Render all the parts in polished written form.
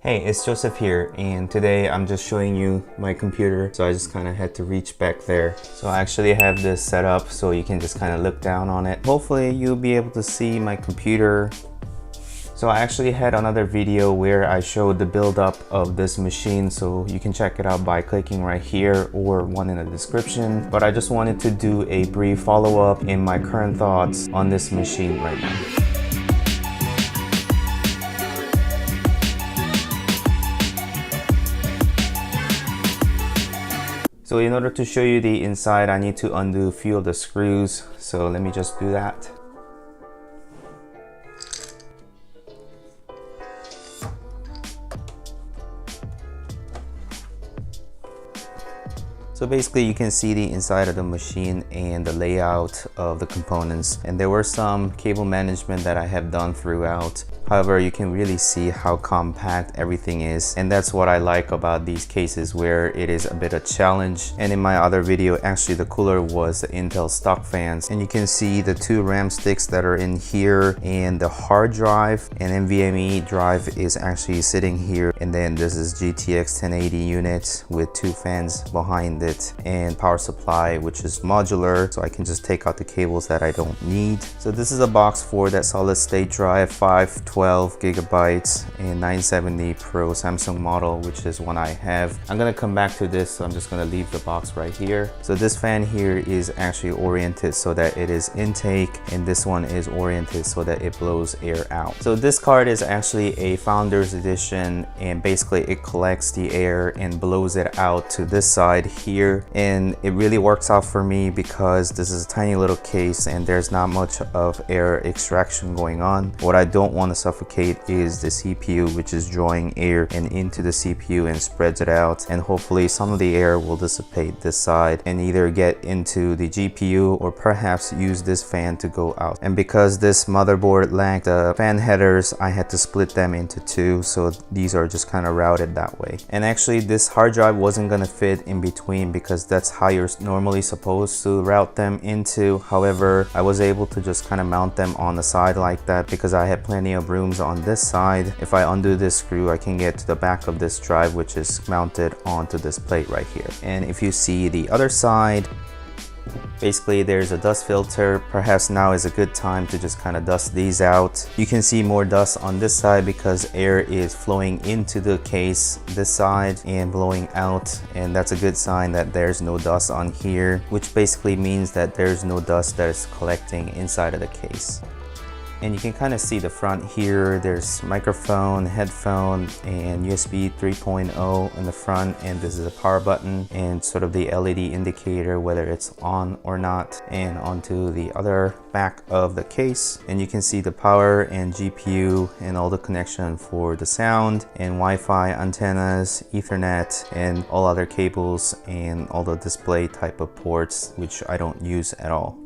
Hey, it's Joseph here, and today I'm just showing you my computer. So I just kind of had to reach back there. So I actually have this set up so you can just kind of look down on it. Hopefully you'll be able to see my computer. So I actually had another video where I showed the build up of this machine, so you can check it out by clicking right here or one in the description. But I just wanted to do a brief follow-up in my current thoughts on this machine right now. So in order to show you the inside, I need to undo a few of the screws. So let me just do that. So basically you can see the inside of the machine and the layout of the components. And there were some cable management that I have done throughout. However, you can really see how compact everything is. And that's what I like about these cases, where it is a bit of a challenge. And in my other video, actually the cooler was the Intel stock fans. And you can see the two RAM sticks that are in here, and the hard drive and NVMe drive is actually sitting here. And then this is GTX 1080 unit with two fans behind it, and power supply, which is modular, so I can just take out the cables that I don't need. So this is a box for that solid state drive, 512 gigabytes and 970 Pro Samsung model, which is one I have. I'm gonna come back to this, so I'm just gonna leave the box right here. So this fan here is actually oriented so that it is intake, and this one is oriented so that it blows air out. So this card is actually a founder's edition, and basically it collects the air and blows it out to this side here. And it really works out for me because this is a tiny little case and there's not much of air extraction going on. What I don't want to suffocate is the CPU, which is drawing air and into the CPU and spreads it out, and hopefully some of the air will dissipate this side and either get into the GPU or perhaps use this fan to go out. And because this motherboard lacked the fan headers, I had to split them into two, so these are just kind of routed that way. And actually this hard drive wasn't gonna fit in between because that's how you're normally supposed to route them into. However, I was able to just kind of mount them on the side like that because I had plenty of rooms on this side. If I undo this screw, I can get to the back of this drive, which is mounted onto this plate right here. And if you see the other side, basically there's a dust filter. Perhaps now is a good time to just kind of dust these out. You can see more dust on this side because air is flowing into the case this side and blowing out, and that's a good sign that there's no dust on here, which basically means that there's no dust that is collecting inside of the case. And you can kind of see the front here. There's microphone, headphone, and USB 3.0 in the front, and this is a power button and sort of the LED indicator whether it's on or not, and onto the other back of the case. And you can see the power and GPU and all the connection for the sound and Wi-Fi antennas, Ethernet, and all other cables, and all the display type of ports, which I don't use at all.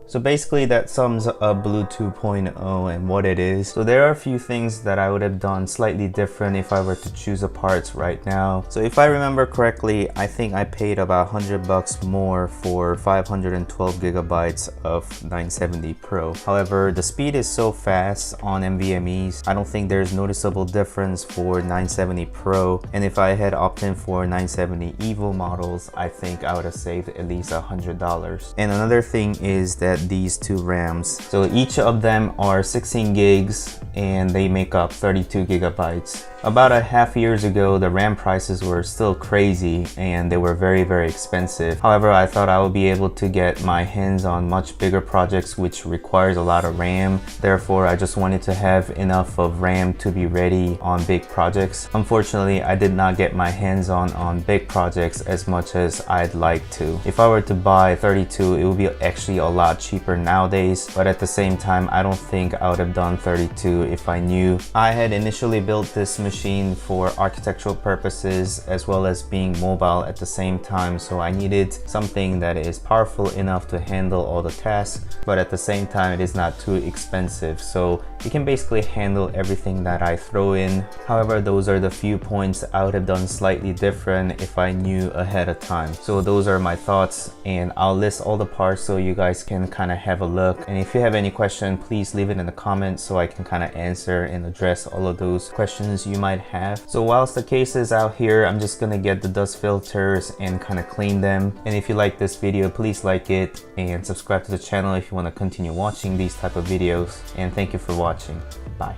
So basically that sums up Bluetooth 2.0 and what it is. So there are a few things that I would have done slightly different if I were to choose the parts right now. So if I remember correctly, I think I paid about $100 more for 512 gigabytes of 970 Pro. However, the speed is so fast on NVMe's, I don't think there's noticeable difference for 970 Pro. And if I had opted for 970 Evo models, I think I would have saved at least $100. And another thing is that these two RAMs, so each of them are 16 gigs and they make up 32 gigabytes. About a half years ago, the RAM prices were still crazy and they were very expensive. However, I thought I would be able to get my hands on much bigger projects which requires a lot of RAM. Therefore, I just wanted to have enough of RAM to be ready on big projects. Unfortunately, I did not get my hands on big projects as much as I'd like to. If I were to buy 32, it would be actually a lot cheaper nowadays, but at the same time, I don't think I would have done 32 if I knew. I had initially built this machine for architectural purposes as well as being mobile at the same time, so I needed something that is powerful enough to handle all the tasks, but at the same time it is not too expensive, so it can basically handle everything that I throw in. However, those are the few points I would have done slightly different if I knew ahead of time. So those are my thoughts, and I'll list all the parts so you guys can kind of have a look. And if you have any question, please leave it in the comments so I can kind of to answer and address all of those questions you might have. So whilst the case is out here, I'm just gonna get the dust filters and kind of clean them. And if you like this video, please like it and subscribe to the channel if you want to continue watching these type of videos. And thank you for watching. Bye.